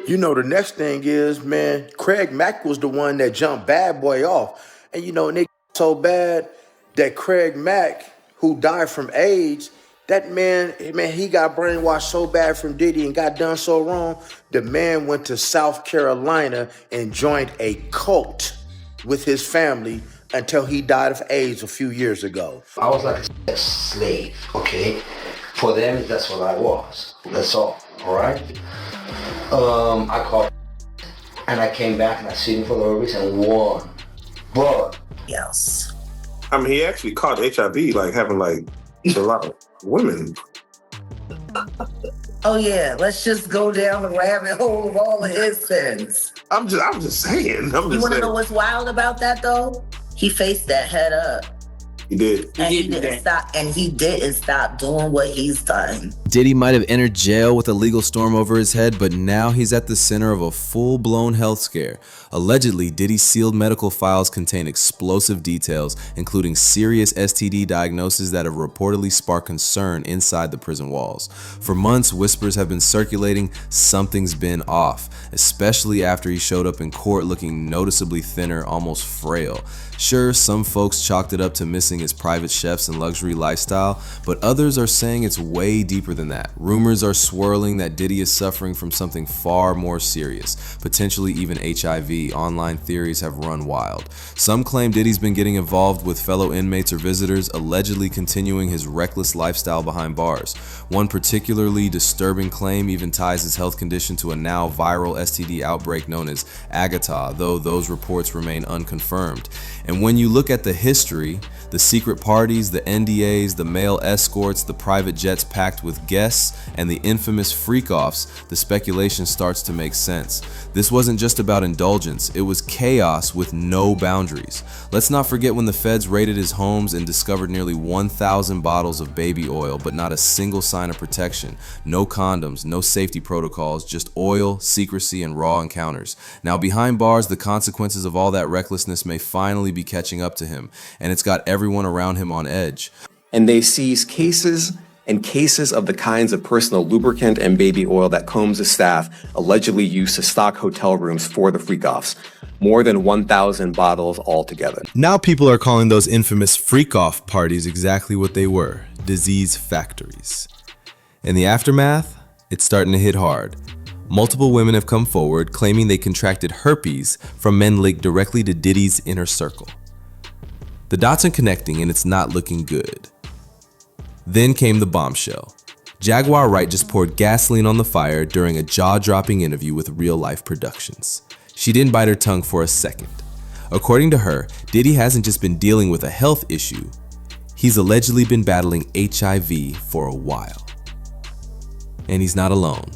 You know, the next thing is, man, Craig Mack was the one that jumped Bad Boy off. And you know, nigga so bad that Craig Mack, who died from AIDS, that man, he got brainwashed so bad from Diddy and got done so wrong. The man went to South Carolina and joined a cult with his family until he died of AIDS a few years ago. I was like a slave, okay? For them, that's what I was. That's all right? I called and I came back and I sued him for the reason and won. But yes. I mean, he actually caught HIV, like having like a lot of women. Oh yeah, let's just go down the rabbit hole of all of his sins. I'm just saying. You want to know what's wild about that though? He faced that head up. He did. And he didn't stop doing what he's done. Diddy might have entered jail with a legal storm over his head, but now he's at the center of a full-blown health scare. Allegedly, Diddy's sealed medical files contain explosive details, including serious STD diagnoses that have reportedly sparked concern inside the prison walls. For months, whispers have been circulating something's been off, especially after he showed up in court looking noticeably thinner, almost frail. Sure, some folks chalked it up to missing his private chefs and luxury lifestyle, but others are saying it's way deeper than that. Rumors are swirling that Diddy is suffering from something far more serious, potentially even HIV. Online theories have run wild. Some claim Diddy's been getting involved with fellow inmates or visitors, allegedly continuing his reckless lifestyle behind bars. One particularly disturbing claim even ties his health condition to a now viral STD outbreak known as Agatha, though those reports remain unconfirmed. And when you look at the history, the secret parties, the NDAs, the male escorts, the private jets packed with guests, and the infamous freak-offs, the speculation starts to make sense. This wasn't just about indulgence, it was chaos with no boundaries. Let's not forget when the feds raided his homes and discovered nearly 1,000 bottles of baby oil, but not a single sign of protection. No condoms, no safety protocols, just oil, secrecy, and raw encounters. Now behind bars, the consequences of all that recklessness may finally be catching up to him, and it's got everyone around him on edge. And they seized cases and cases of the kinds of personal lubricant and baby oil that Combs' staff allegedly used to stock hotel rooms for the freak-offs. More than 1,000 bottles altogether. Now people are calling those infamous freak-off parties exactly what they were, disease factories. In the aftermath, it's starting to hit hard. Multiple women have come forward claiming they contracted herpes from men linked directly to Diddy's inner circle. The dots are connecting and it's not looking good. Then came the bombshell. Jaguar Wright just poured gasoline on the fire during a jaw-dropping interview with Real Life Productions. She didn't bite her tongue for a second. According to her, Diddy hasn't just been dealing with a health issue, he's allegedly been battling HIV for a while. And he's not alone.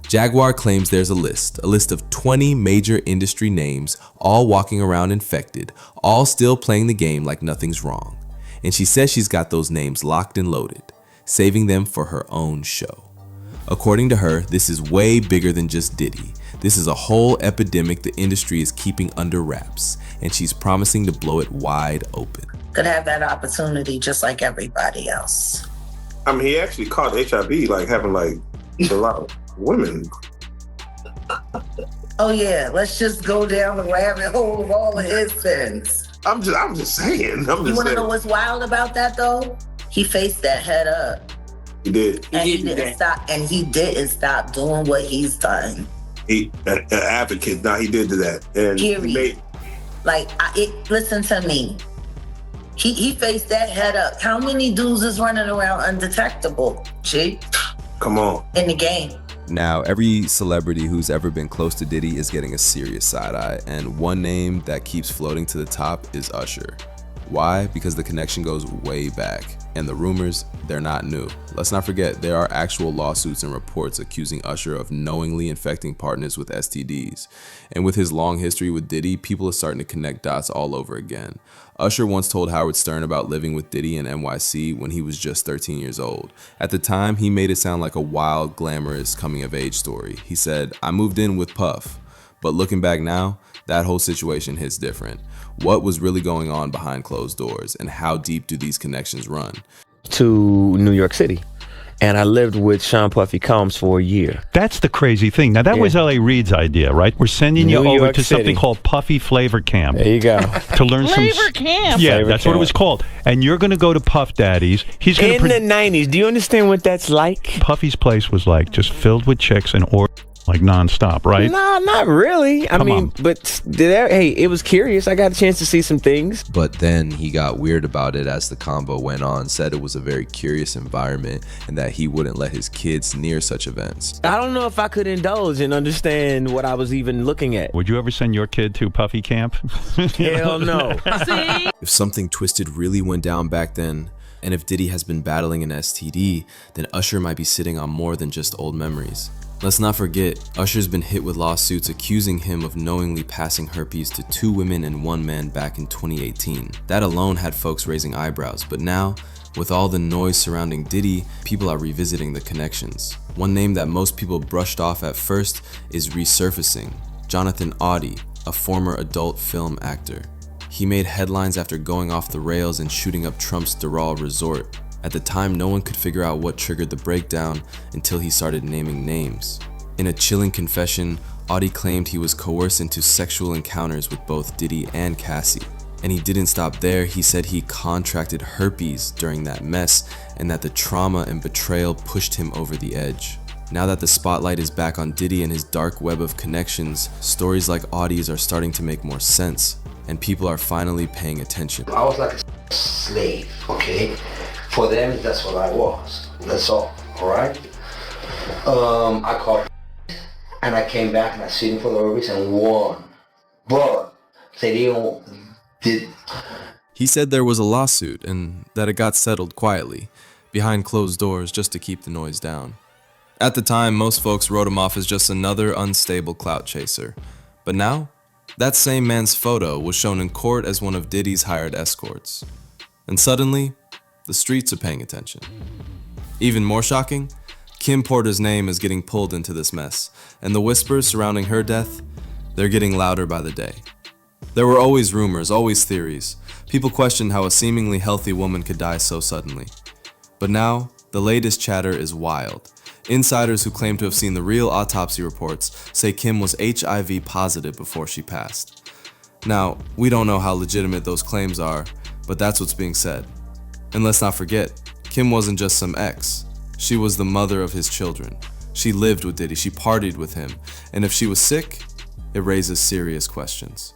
Jaguar claims there's a list of 20 major industry names, all walking around infected, all still playing the game like nothing's wrong. And she says she's got those names locked and loaded, saving them for her own show. According to her, this is way bigger than just Diddy. This is a whole epidemic the industry is keeping under wraps, and she's promising to blow it wide open. Could have that opportunity just like everybody else. I mean, he actually caught HIV, like having like a lot of women. Oh yeah, let's just go down the rabbit hole of all of his sins. I'm just saying. You want to know what's wild about that though? He faced that head up. He did. And he didn't stop doing what he's done. He an advocate. Now he did do that. And period. Listen to me. He faced that head up. How many dudes is running around undetectable? G. Come on. In the game. Now, every celebrity who's ever been close to Diddy is getting a serious side eye, and one name that keeps floating to the top is Usher. Why? Because the connection goes way back, and the rumors, they're not new. Let's not forget, there are actual lawsuits and reports accusing Usher of knowingly infecting partners with STDs. And with his long history with Diddy, people are starting to connect dots all over again. Usher once told Howard Stern about living with Diddy in NYC when he was just 13 years old. At the time, he made it sound like a wild, glamorous coming-of-age story. He said, "I moved in with Puff." But looking back now, that whole situation hits different. What was really going on behind closed doors, and how deep do these connections run? To New York City. and I lived with Sean Puffy Combs for a year. That's the crazy thing. Now, that was L.A. Reid's idea, right? We're sending you New over York to something City. called Puffy Flavor Camp. There you go. To learn Flavor Camp. Yeah, Flavor that's what it Camp. was called. And you're going to go to Puff Daddy's. He's going In the 90s, do you understand what that's like? Puffy's place was like just filled with chicks and like nonstop, right? No, not really. I mean, but hey, it was curious. I got a chance to see some things. But then he got weird about it as the convo went on, said it was a very curious environment and that he wouldn't let his kids near such events. I don't know if I could indulge and understand what I was even looking at. Would you ever send your kid to Puffy Camp? Hell no. See? If something twisted really went down back then, and if Diddy has been battling an STD, then Usher might be sitting on more than just old memories. Let's not forget, Usher's been hit with lawsuits accusing him of knowingly passing herpes to 2 women and 1 man back in 2018. That alone had folks raising eyebrows, but now, with all the noise surrounding Diddy, people are revisiting the connections. One name that most people brushed off at first is resurfacing: Jonathan Auty, a former adult film actor. He made headlines after going off the rails and shooting up Trump's Doral resort. At the time, no one could figure out what triggered the breakdown until he started naming names. In a chilling confession, Auty claimed he was coerced into sexual encounters with both Diddy and Cassie. And he didn't stop there. He said he contracted herpes during that mess and that the trauma and betrayal pushed him over the edge. Now that the spotlight is back on Diddy and his dark web of connections, stories like Auty's are starting to make more sense, and people are finally paying attention. I was like a slave, okay? For them, that's what I was. That's all right? I caught and I came back and I sued him for the robberies and won. But they did. He said there was a lawsuit and that it got settled quietly, behind closed doors, just to keep the noise down. At the time, most folks wrote him off as just another unstable clout chaser. But now, that same man's photo was shown in court as one of Diddy's hired escorts. And suddenly, the streets are paying attention. Even more shocking, Kim Porter's name is getting pulled into this mess, and the whispers surrounding her death, they're getting louder by the day. There were always rumors, always theories. People questioned how a seemingly healthy woman could die so suddenly. But now, the latest chatter is wild. Insiders who claim to have seen the real autopsy reports say Kim was HIV positive before she passed. Now, we don't know how legitimate those claims are, but that's what's being said. And let's not forget, Kim wasn't just some ex. She was the mother of his children. She lived with Diddy, she partied with him, and if she was sick, it raises serious questions.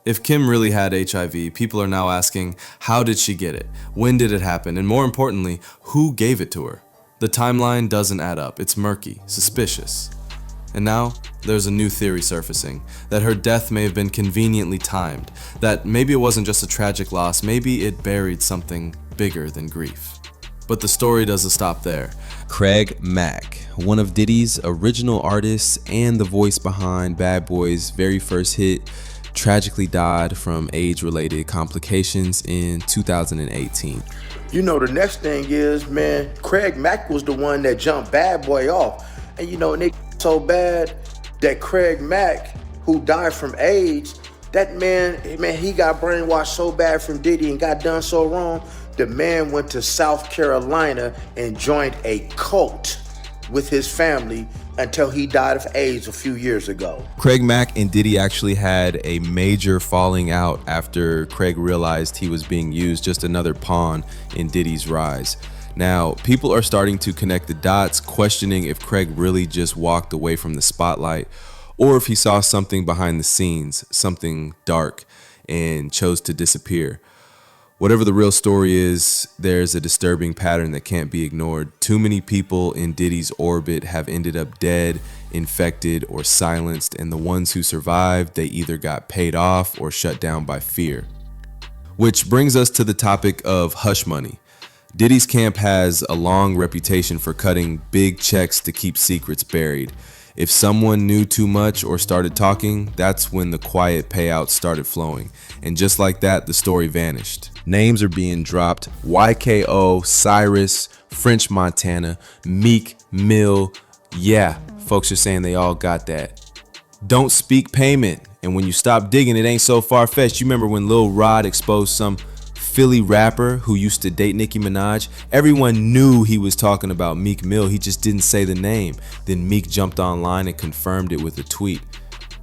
If Kim really had HIV, people are now asking, how did she get it? When did it happen? And more importantly, who gave it to her? The timeline doesn't add up. It's murky, suspicious. And now, there's a new theory surfacing, that her death may have been conveniently timed, that maybe it wasn't just a tragic loss, maybe it buried something bigger than grief. But the story doesn't stop there. Craig Mack, one of Diddy's original artists and the voice behind Bad Boy's very first hit, tragically died from AIDS-related complications in 2018. You know, the next thing is, man, Craig Mack was the one that jumped Bad Boy off. And you know, and they so bad that Craig Mack, who died from AIDS, that man, he got brainwashed so bad from Diddy and got done so wrong. The man went to South Carolina and joined a cult with his family until he died of AIDS a few years ago. Craig Mack and Diddy actually had a major falling out after Craig realized he was being used, just another pawn in Diddy's rise. Now, people are starting to connect the dots, questioning if Craig really just walked away from the spotlight or if he saw something behind the scenes, something dark, and chose to disappear. Whatever the real story is, there's a disturbing pattern that can't be ignored. Too many people in Diddy's orbit have ended up dead, infected, or silenced, and the ones who survived, they either got paid off or shut down by fear. Which brings us to the topic of hush money. Diddy's camp has a long reputation for cutting big checks to keep secrets buried. If someone knew too much or started talking, that's when the quiet payouts started flowing. And just like that, the story vanished. Names are being dropped: YKO, Cyrus, French Montana, Meek Mill. Yeah, folks are saying they all got that. Don't speak payment. And when you stop digging, it ain't so far-fetched. You remember when Lil Rod exposed some Philly rapper who used to date Nicki Minaj, everyone knew he was talking about Meek Mill. He just didn't say the name. Then Meek jumped online and confirmed it with a tweet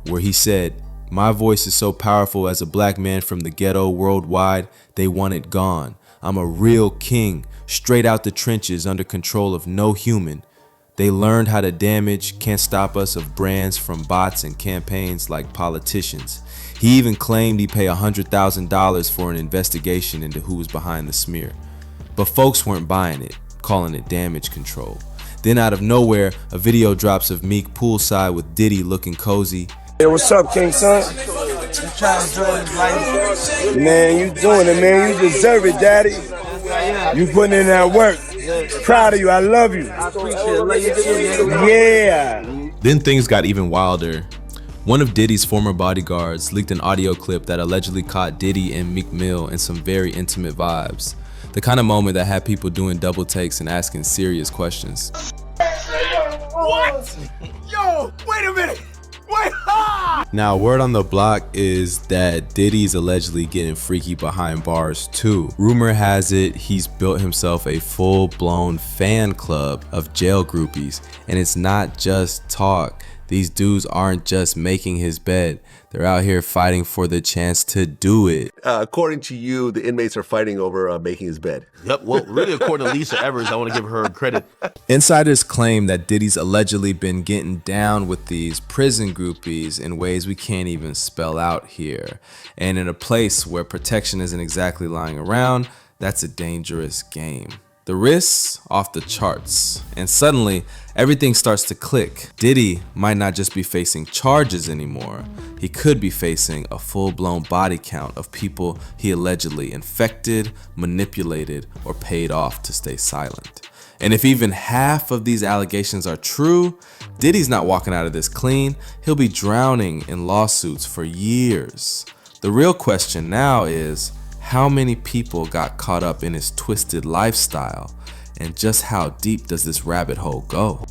where he said, "My voice is so powerful as a black man from the ghetto worldwide, they want it gone. I'm a real king, straight out the trenches under control of no human. They learned how to damage, can't stop us of brands from bots and campaigns like politicians." He even claimed he'd pay $100,000 for an investigation into who was behind the smear. But folks weren't buying it, calling it damage control. Then out of nowhere, a video drops of Meek poolside with Diddy looking cozy. Hey, what's up, King Son? I'm trying to enjoy this life. Man, you doing it, man. You deserve it, Daddy. You putting in that work. Proud of you. I love you. I appreciate it. Love you too, man. Yeah. Then things got even wilder. One of Diddy's former bodyguards leaked an audio clip that allegedly caught Diddy and Meek Mill in some very intimate vibes. The kind of moment that had people doing double takes and asking serious questions. What? Yo, wait a minute. Wait. Now, word on the block is that Diddy's allegedly getting freaky behind bars too. Rumor has it he's built himself a full-blown fan club of jail groupies, and it's not just talk. These dudes aren't just making his bed. They're out here fighting for the chance to do it. According to you, the inmates are fighting over making his bed. Yep, well, really, according to Lisa Evers, I want to give her credit. Insiders claim that Diddy's allegedly been getting down with these prison groupies in ways we can't even spell out here. And in a place where protection isn't exactly lying around, that's a dangerous game. The risks off the charts, and suddenly everything starts to click. Diddy might not just be facing charges anymore. He could be facing a full-blown body count of people he allegedly infected, manipulated, or paid off to stay silent. And if even half of these allegations are true, Diddy's not walking out of this clean. He'll be drowning in lawsuits for years. The real question now is, how many people got caught up in his twisted lifestyle, and just how deep does this rabbit hole go?